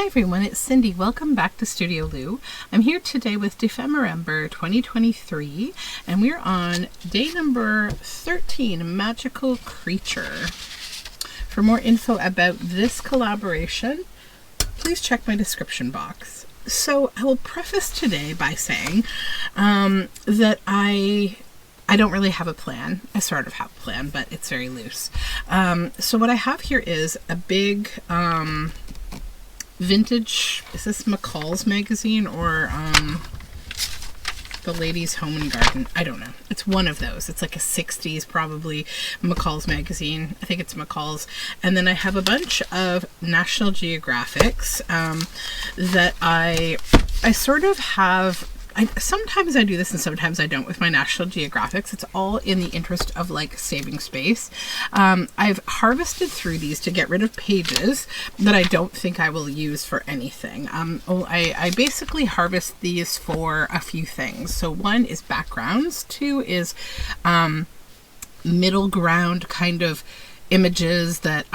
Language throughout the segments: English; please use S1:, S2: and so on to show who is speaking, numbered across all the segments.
S1: Hi everyone, it's Cindy. Welcome back to Studioloo. I'm here today with Dephemerember 2023 and we're on day number 13, Magical Creature. For more info about this collaboration, please check my description box. So I will preface today by saying that I don't really have a plan. I sort of have a plan, but it's very loose. So what I have here is a big vintage, is this McCall's magazine or the Ladies Home and Garden? I don't know. It's one of those. It's like a 60s probably McCall's magazine. I think it's McCall's. And then I have a bunch of National Geographics that I sort of have. Sometimes I do this and sometimes I don't with my National Geographics. It's all in the interest of like saving space. I've harvested through these to get rid of pages that I don't think I will use for anything. I basically harvest these for a few things. So one is backgrounds, two is middle ground kind of images that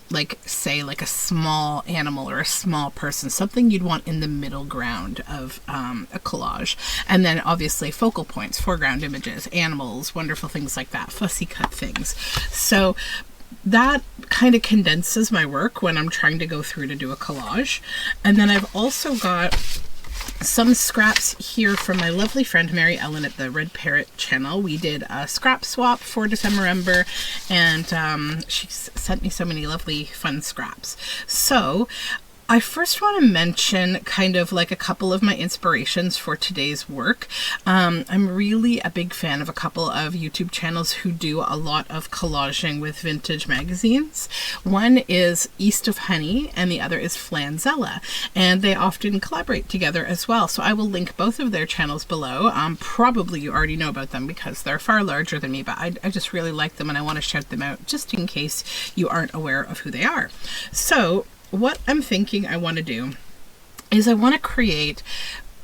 S1: like say like a small animal or a small person, something you'd want in the middle ground of a collage. And then obviously focal points, foreground images, animals, wonderful things like that, fussy cut things. So that kind of condenses my work when I'm trying to go through to do a collage. And then I've also got some scraps here from my lovely friend Mary Ellen at the Red Parrot channel. We did a scrap swap for Dephemerember and she sent me so many lovely fun scraps. So I first want to mention kind of like a couple of my inspirations for today's work. I'm really a big fan of a couple of YouTube channels who do a lot of collaging with vintage magazines. One is East of Honey and the other is Flanzella, and they often collaborate together as well. So I will link both of their channels below. Probably you already know about them because they're far larger than me, but I just really like them and I want to shout them out just in case you aren't aware of who they are. So what I'm thinking I want to do is I want to create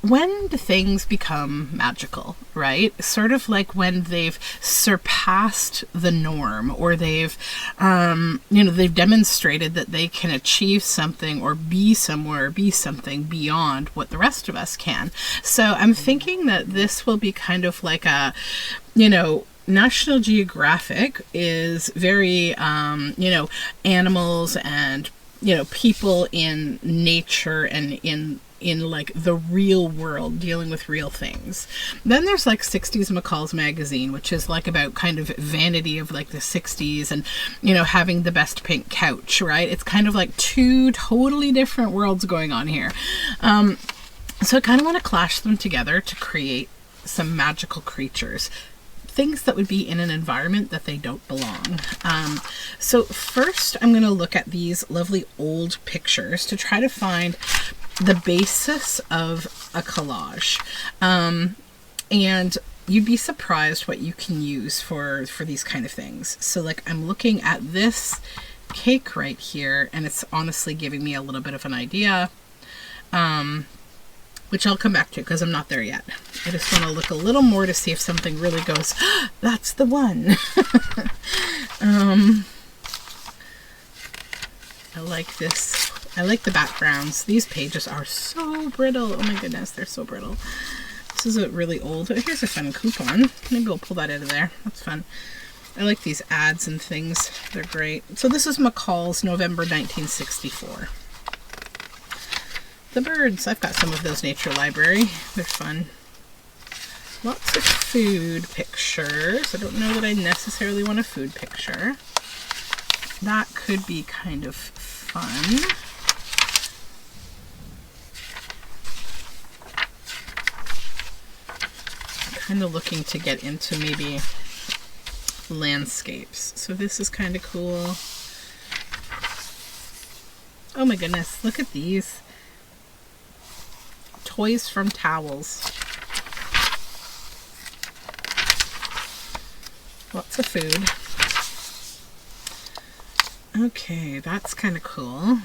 S1: when do things become magical, right? Sort of like when they've surpassed the norm or they've, they've demonstrated that they can achieve something or be somewhere, be something beyond what the rest of us can. So I'm thinking that this will be kind of like a, National Geographic is very, animals and people in nature and in like the real world dealing with real things. Then there's like 60s McCall's magazine, which is like about kind of vanity of like the 60s and, having the best pink couch, right? It's kind of like two totally different worlds going on here. So I kind of want to clash them together to create some magical creatures. Things that would be in an environment that they don't belong. So first I'm going to look at these lovely old pictures to try to find the basis of a collage. And you'd be surprised what you can use for these kind of things. So like I'm looking at this cake right here and it's honestly giving me a little bit of an idea. Which I'll come back to because I'm not there yet. I just want to look a little more to see if something really goes, that's the one. I like this. I like the backgrounds. These pages are so brittle. Oh my goodness, they're so brittle. This is a really old, here's a fun coupon. Maybe we'll pull that out of there. That's fun. I like these ads and things. They're great. So this is McCall's November 1964. The birds. I've got some of those Nature Library. They're fun. Lots of food pictures. I don't know that I necessarily want a food picture. That could be kind of fun. I'm kind of looking to get into maybe landscapes. So this is kind of cool. Oh my goodness, look at these. Toys from towels. Lots of food. Okay, that's kind of cool.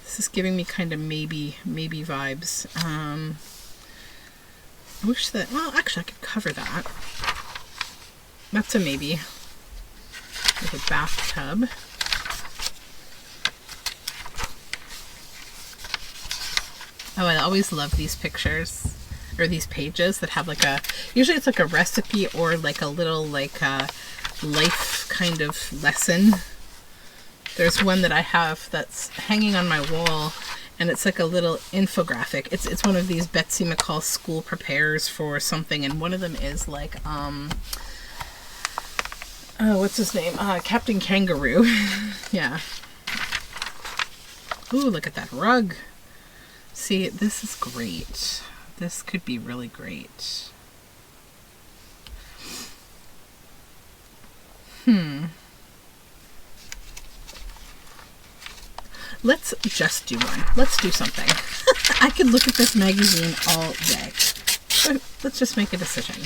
S1: This is giving me kind of maybe vibes. I wish that, well, actually I could cover that. That's a maybe. with a bathtub. Oh, I always love these pictures, or these pages that have like a, usually it's like a recipe or like a little like a life kind of lesson. There's one that I have that's hanging on my wall, and it's like a little infographic. It's one of these Betsy McCall school prepares for something, and one of them is like, oh, what's his name? Captain Kangaroo. Yeah. Ooh, look at that rug. See, this is great. This could be really great. Let's just do one. Let's do something. I could look at this magazine all day. So let's just make a decision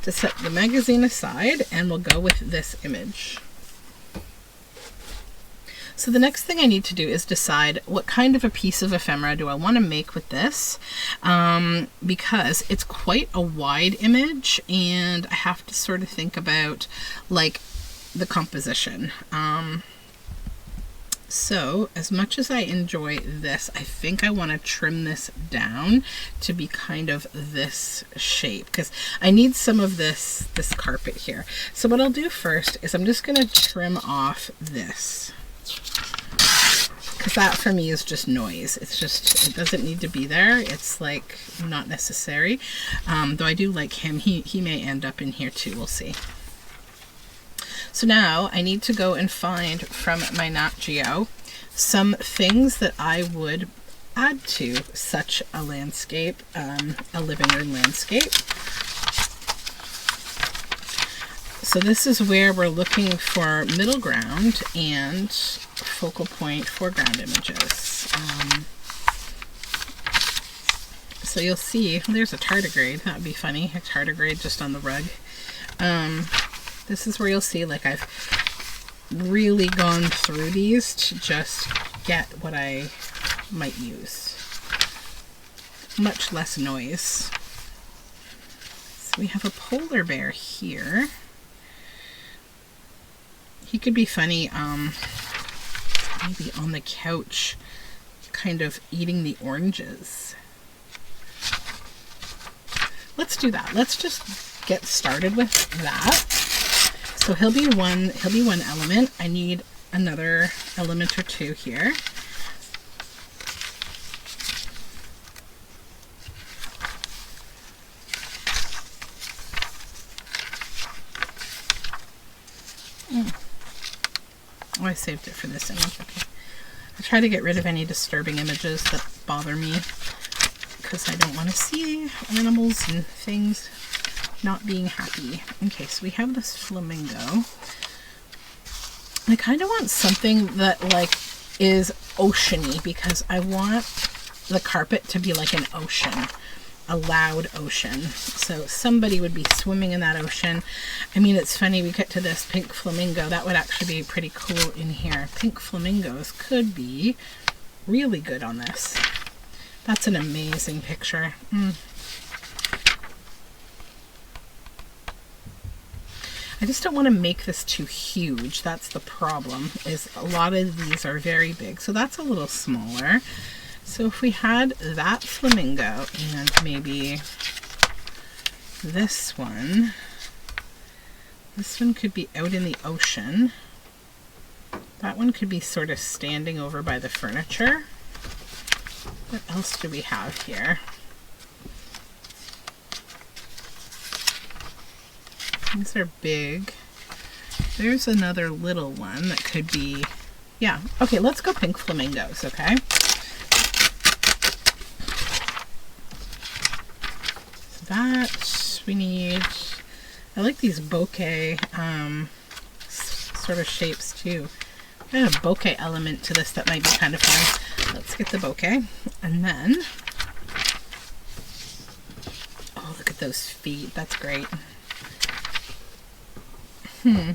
S1: to set the magazine aside, and we'll go with this image. So the next thing I need to do is decide what kind of a piece of ephemera do I want to make with this, because it's quite a wide image, and I have to sort of think about like the composition. So as much as I enjoy this, I think I want to trim this down to be kind of this shape, because I need some of this carpet here. So what I'll do first is I'm just going to trim off this, because that for me is just noise. It's just, it doesn't need to be there. It's like not necessary. Though I do like him. He may end up in here too. We'll see. So now I need to go and find from my Nat Geo some things that I would add to such a landscape, a living room landscape. So this is where we're looking for middle ground and focal point foreground images. So you'll see, there's a tardigrade. That would be funny, a tardigrade just on the rug. This is where you'll see, like, I've really gone through these to just get what I might use. Much less noise. So we have a polar bear here. He could be funny, maybe on the couch, kind of eating the oranges. Let's do that. Let's just get started with that. So he'll be one element. I need another element or two here. Oh, I saved it for this image. Okay. I try to get rid of any disturbing images that bother me, because I don't want to see animals and things not being happy. Okay, so we have this flamingo. I kind of want something that like is oceany, because I want the carpet to be like an ocean, a loud ocean. So somebody would be swimming in that ocean. I mean, it's funny, we get to this pink flamingo. That would actually be pretty cool in here. Pink flamingos could be really good on this. That's an amazing picture. I just don't want to make this too huge. That's the problem, is a lot of these are very big. So that's a little smaller. So if we had that flamingo and maybe this one could be out in the ocean. That one could be sort of standing over by the furniture. What else do we have here? These are big. There's another little one that could be, yeah. Okay, let's go pink flamingos, okay? So that we need, I like these bokeh sort of shapes too. There's a bokeh element to this that might be kind of fun. Let's get the bokeh. And then, oh, look at those feet. That's great. Okay.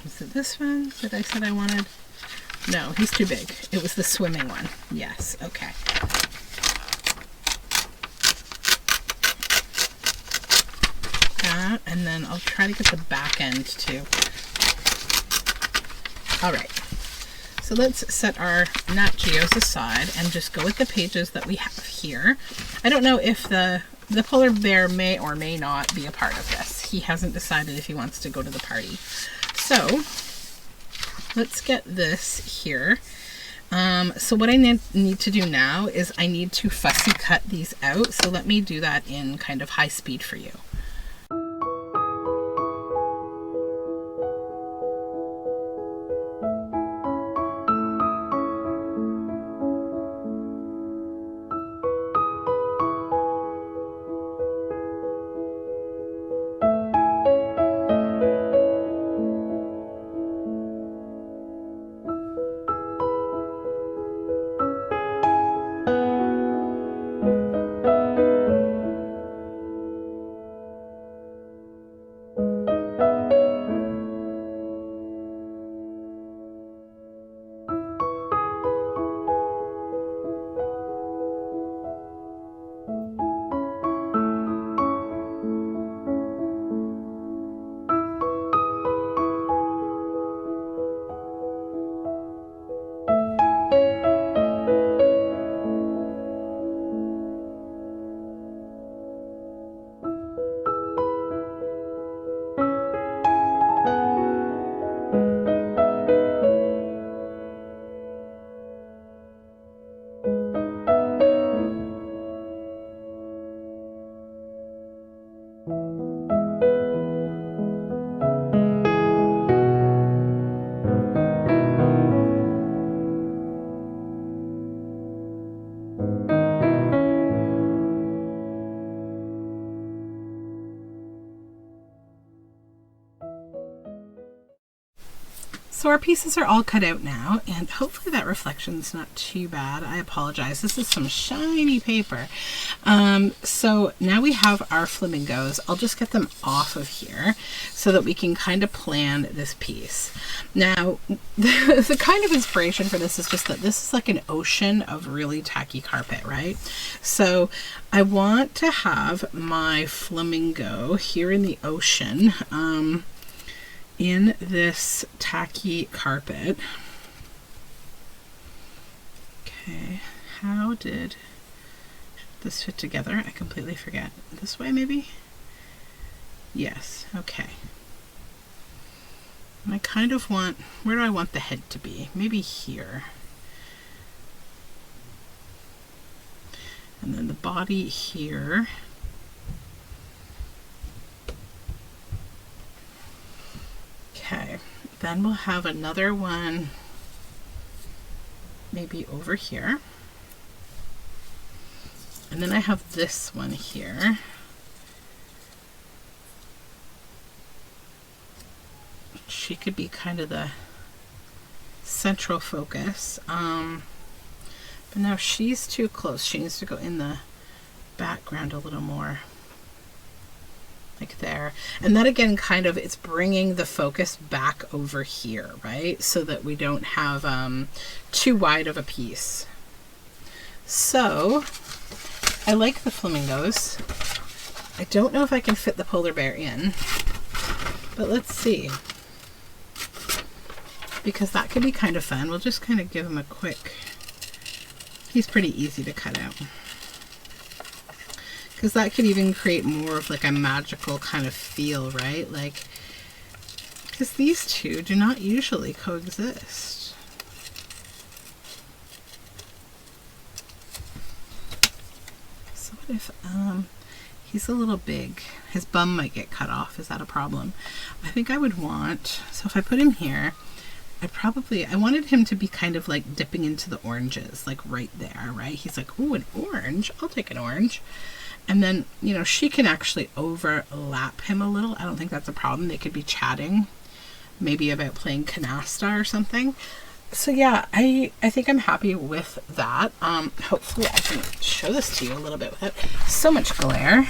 S1: Is it this one that I said I wanted? No, he's too big. It was the swimming one. Yes, okay. That, and then I'll try to get the back end too. All right. So let's set our Nat Geos aside and just go with the pages that we have here. I don't know if the polar bear may or may not be a part of this. He hasn't decided if he wants to go to the party. So let's get this here. So what I need to do now is I need to fussy cut these out. So let me do that in kind of high speed for you. So our pieces are all cut out now, and hopefully that reflection's not too bad. I apologize. This is some shiny paper. So now we have our flamingos. I'll just get them off of here so that we can kind of plan this piece. Now, the kind of inspiration for this is just that this is like an ocean of really tacky carpet, right? So I want to have my flamingo here in the ocean, in this tacky carpet. Okay, how did this fit together? I completely forget. This way, maybe? Yes, okay. And I kind of want, where do I want the head to be? Maybe here. And then the body here. Okay, then we'll have another one maybe over here. And then I have this one here. She could be kind of the central focus. But now she's too close. She needs to go in the background a little more. Like there. And that again, kind of, it's bringing the focus back over here, right? So that we don't have too wide of a piece. So I like the flamingos. I don't know if I can fit the polar bear in, but let's see. Because that could be kind of fun. We'll just kind of give him a quick, he's pretty easy to cut out. Because that could even create more of like a magical kind of feel, right? Like, because these two do not usually coexist. So what if he's a little big? His bum might get cut off. Is that a problem? I think I would want, so if I put him here, I wanted him to be kind of like dipping into the oranges, like right there, right? He's like, ooh, an orange. I'll take an orange. And then, you know, she can actually overlap him a little. I don't think that's a problem. They could be chatting maybe about playing canasta or something. So yeah, I think I'm happy with that. Hopefully I can show this to you a little bit without so much glare.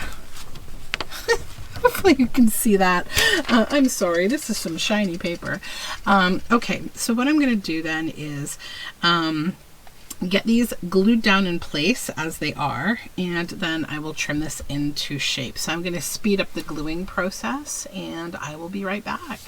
S1: Hopefully you can see that. I'm sorry, this is some shiny paper. Okay, so what I'm going to do then is get these glued down in place as they are, and then I will trim this into shape. So I'm going to speed up the gluing process, and I will be right back.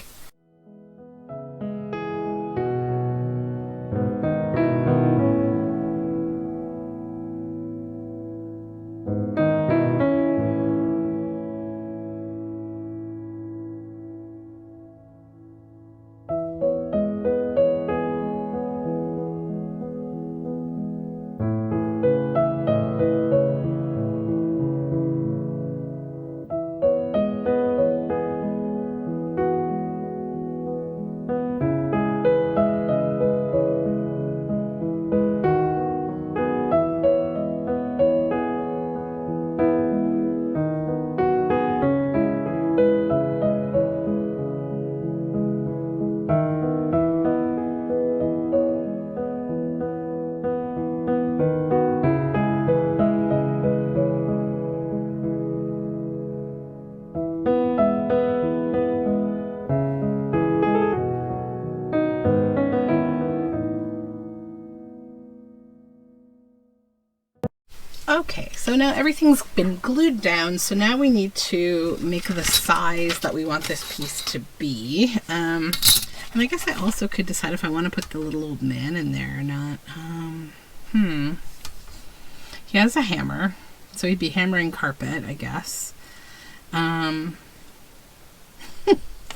S1: Okay, so now everything's been glued down, so now we need to make the size that we want this piece to be. And I guess I also could decide if I want to put the little old man in there or not. He has a hammer, so he'd be hammering carpet, I guess.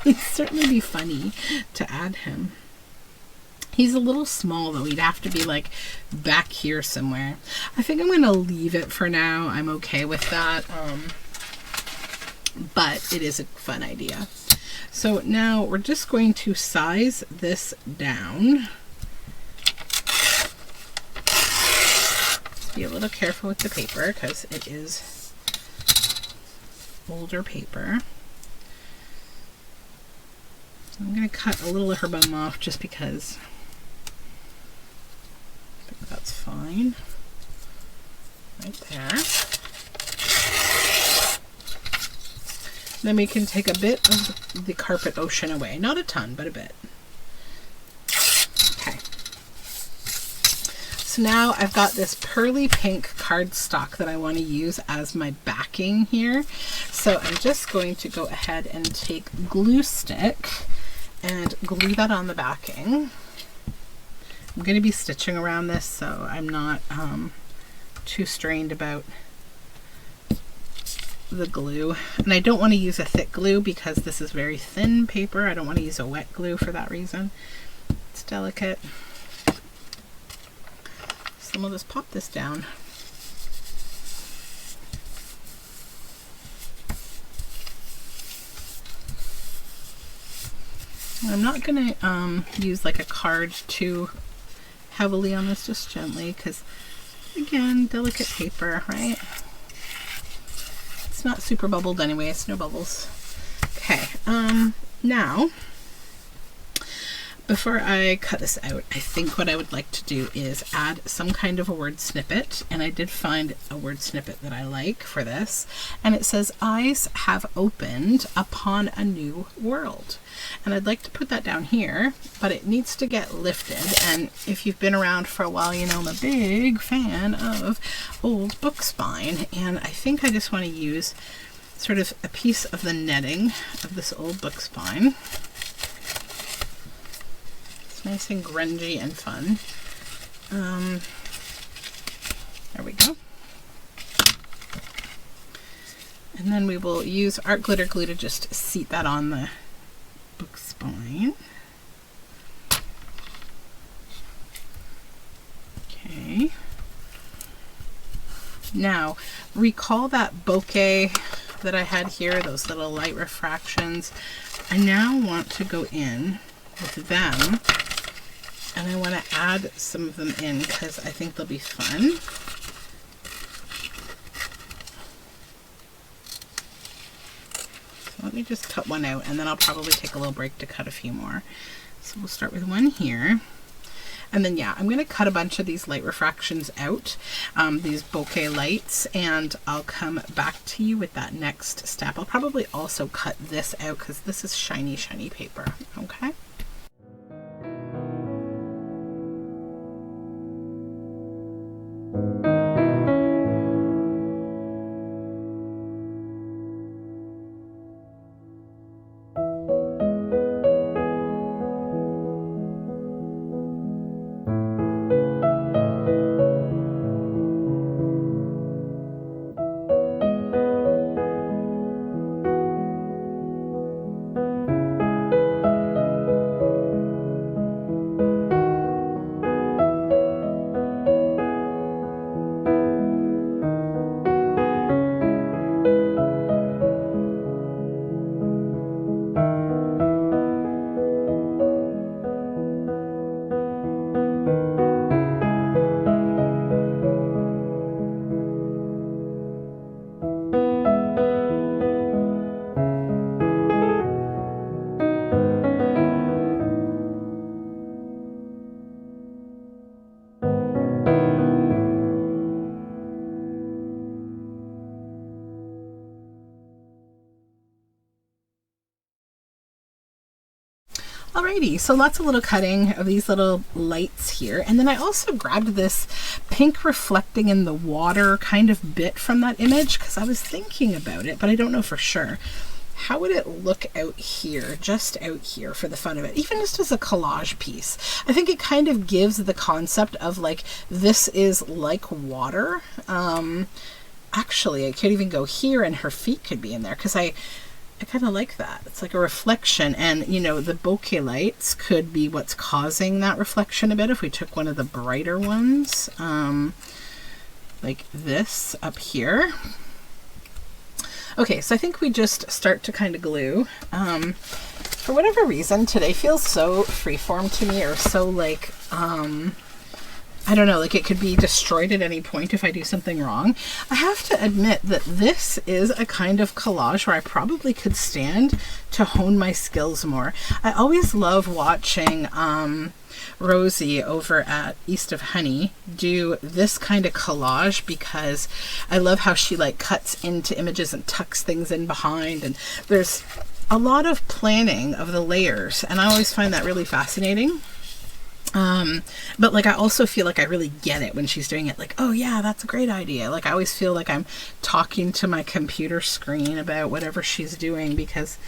S1: It'd certainly be funny to add him. He's a little small though. He'd have to be like back here somewhere. I think I'm going to leave it for now. I'm okay with that. But it is a fun idea. So now we're just going to size this down. Be a little careful with the paper because it is older paper. I'm going to cut a little of her bum off just because I think that's fine. Right there. Then we can take a bit of the carpet ocean away. Not a ton, but a bit. Okay. So now I've got this pearly pink cardstock that I want to use as my backing here. So I'm just going to go ahead and take glue stick and glue that on the backing. I'm going to be stitching around this, so I'm not too strained about the glue. And I don't want to use a thick glue because this is very thin paper. I don't want to use a wet glue for that reason. It's delicate. So we'll just pop this down. I'm not going to use like a card too heavily on this, just gently, because again, delicate paper, right? It's not super bubbled anyway, it's no bubbles. Okay, now, before I cut this out, I think what I would like to do is add some kind of a word snippet, and I did find a word snippet that I like for this, and it says, "Eyes have opened upon a new world." And I'd like to put that down here, but it needs to get lifted, and if you've been around for a while, you know I'm a big fan of old book spine, and I think I just want to use sort of a piece of the netting of this old book spine. Nice and grungy and fun. There we go. And then we will use art glitter glue to just seat that on the book spine. Okay. Now, recall that bokeh that I had here, those little light refractions. I now want to go in with them, and I want to add some of them in because I think they'll be fun. So let me just cut one out, and then I'll probably take a little break to cut a few more. So we'll start with one here. And then, yeah, I'm going to cut a bunch of these light refractions out, these bokeh lights, and I'll come back to you with that next step. I'll probably also cut this out because this is shiny, shiny paper. Okay. Alrighty, so lots of little cutting of these little lights here. And then I also grabbed this pink reflecting in the water kind of bit from that image because I was thinking about it, but I don't know for sure. How would it look out here, just out here for the fun of it, even just as a collage piece? I think it kind of gives the concept of like, this is like water. Actually, I could even go here and her feet could be in there because I kind of like that. It's like a reflection, and you know, the bokeh lights could be what's causing that reflection a bit if we took one of the brighter ones, like this up here. Okay, so I think we just start to kind of glue. For whatever reason, today feels so freeform to me, or so like, I don't know, like it could be destroyed at any point if I do something wrong. I have to admit that this is a kind of collage where I probably could stand to hone my skills more. I always love watching Rosie over at East of Honey do this kind of collage because I love how she like cuts into images and tucks things in behind, and there's a lot of planning of the layers, and I always find that really fascinating. But like I also feel like I really get it when she's doing it, like, oh yeah, that's a great idea. Like I always feel like I'm talking to my computer screen about whatever she's doing because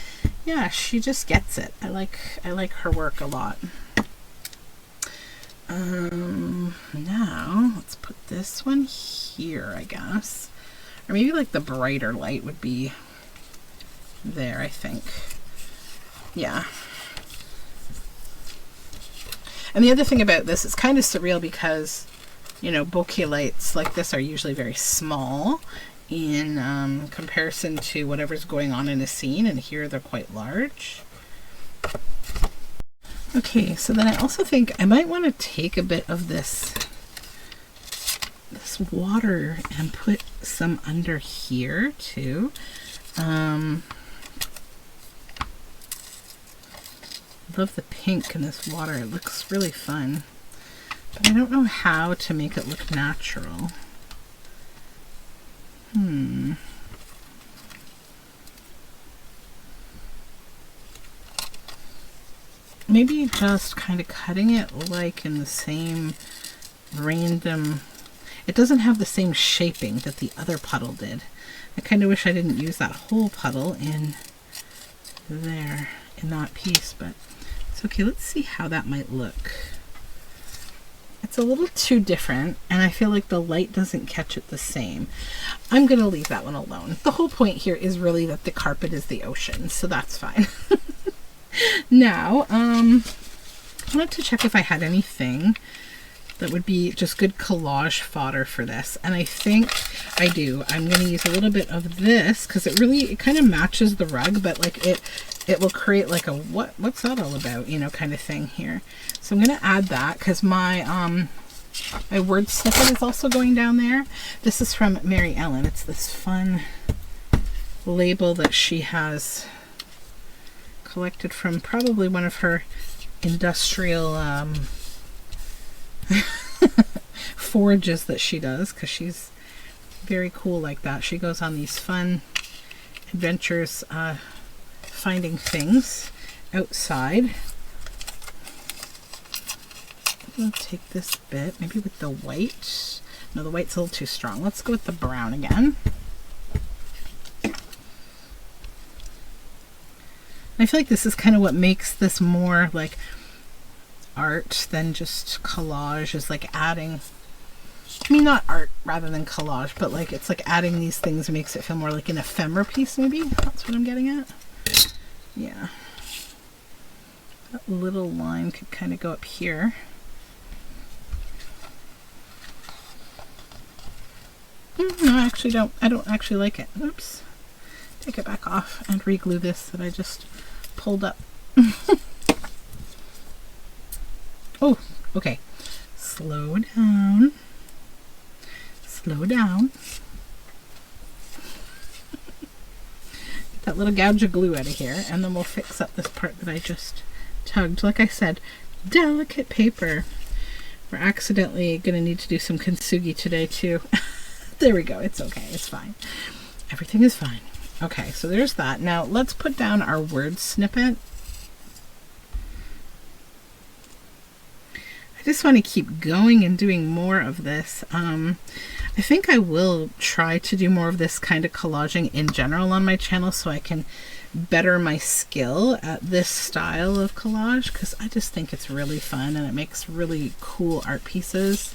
S1: yeah, she just gets it. I like her work a lot. Now let's put this one here, I guess, or maybe like the brighter light would be there, I think. Yeah. And the other thing about this, it's kind of surreal because, you know, bokeh lights like this are usually very small in comparison to whatever's going on in a scene, and here they're quite large. Okay, so then I also think I might want to take a bit of this water and put some under here too. Love the pink in this water. It looks really fun, but I don't know how to make it look natural. Maybe just kind of cutting it like in the same random, it doesn't have the same shaping that the other puddle did. I kind of wish I didn't use that whole puddle in there in that piece, but it's okay. Let's see how that might look. It's a little too different, and I feel like the light doesn't catch it the same. I'm going to leave that one alone. The whole point here is really that the carpet is the ocean, so that's fine. Now, I wanted to check if I had anything that would be just good collage fodder for this, and I think I do. I'm going to use a little bit of this because it kind of matches the rug, but like it will create like a what's that all about, you know, kind of thing here. So I'm going to add that because my my word snippet is also going down there. This is from Mary Ellen. It's this fun label that she has collected from probably one of her industrial forages that she does, because she's very cool like that. She goes on these fun adventures finding things outside. I'll take this bit, maybe with the white. No, the white's a little too strong. Let's go with the brown again. I feel like this is kind of what makes this more like art than just collage, is like adding, I mean, not art rather than collage, but like it's like adding these things makes it feel more like an ephemera piece, maybe. That's what I'm getting at. Yeah. That little line could kind of go up here. No, I actually don't. I don't actually like it. Oops. Take it back off and re-glue this that I just pulled up. Oh, okay. Slow down. Slow down. Get that little gouge of glue out of here, and then we'll fix up this part that I just tugged. Like I said, delicate paper. We're accidentally going to need to do some kintsugi today, too. There we go. It's okay. It's fine. Everything is fine. Okay, so there's that. Now let's put down our word snippet. I just want to keep going and doing more of this. I think I will try to do more of this kind of collaging in general on my channel, so I can better my skill at this style of collage, because I just think it's really fun and it makes really cool art pieces.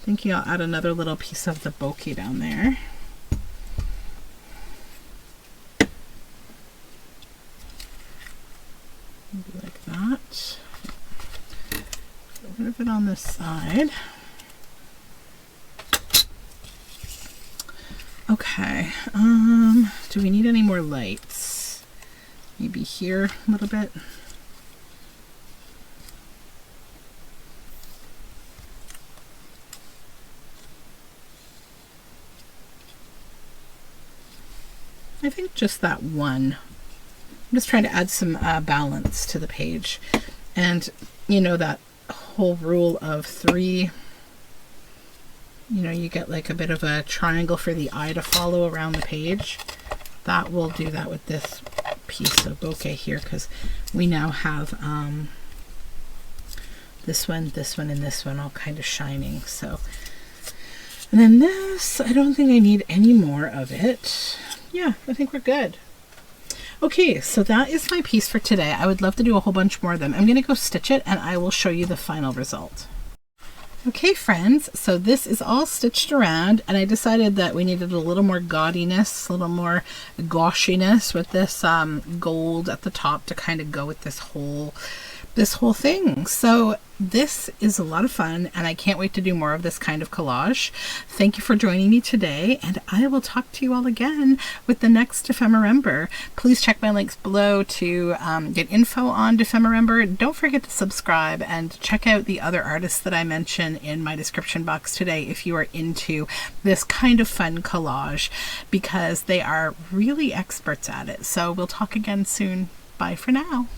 S1: Thinking I'll add another little piece of the bokeh down there. Maybe like that. Get rid of it on this side. Okay. Do we need any more lights? Maybe here a little bit. I think just that one. I'm just trying to add some balance to the page. And you know, that whole rule of 3, you know, you get like a bit of a triangle for the eye to follow around the page. That will do that with this piece of bokeh here, because we now have this one, and this one all kind of shining. So, and then this, I don't think I need any more of it. Yeah, I think we're good. Okay, so that is my piece for today. I would love to do a whole bunch more of them. I'm going to go stitch it and I will show you the final result. Okay, friends, so this is all stitched around, and I decided that we needed a little more gaudiness, a little more gauchiness with this gold at the top to kind of go with this whole thing. So this is a lot of fun, and I can't wait to do more of this kind of collage. Thank you for joining me today, and I will talk to you all again with the next Dephemerember. Please check my links below to get info on Dephemerember. Don't forget to subscribe and check out the other artists that I mention in my description box today if you are into this kind of fun collage, because they are really experts at it. So we'll talk again soon. Bye for now.